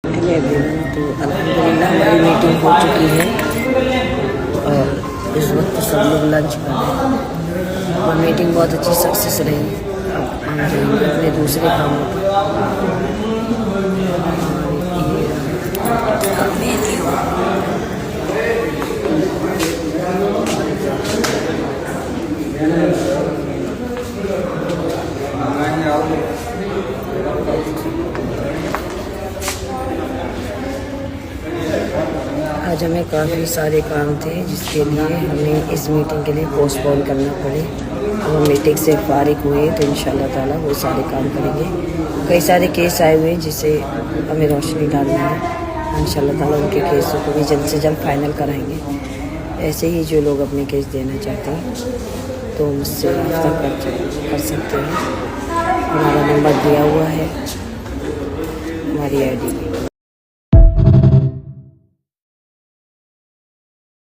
तो अल्हम्दुलिल्लाह हमारी मीटिंग हो चुकी है और इस वक्त सब लोग लंच कर रहे हैं और मीटिंग बहुत अच्छी सक्सेस रही। अब हम जाएंगे अपने दूसरे कामों पर। आज हमें काफ़ी सारे काम थे जिसके लिए हमें इस मीटिंग के लिए पोस्टपोन करना पड़े। अब हम मीटिंग से फारिग हुए तो इंशाल्लाह ताला वो सारे काम करेंगे। कई सारे केस आए हुए हैं जिसे हमें रोशनी डालनी है। इंशाल्लाह ताला उनके केसों को भी जल्द से जल्द फाइनल कराएंगे। ऐसे ही जो लोग अपने केस देना चाहते हैं तो मुझसे रब्ता कर सकते हैं। हमारा नंबर दिया हुआ है हमारी ID में।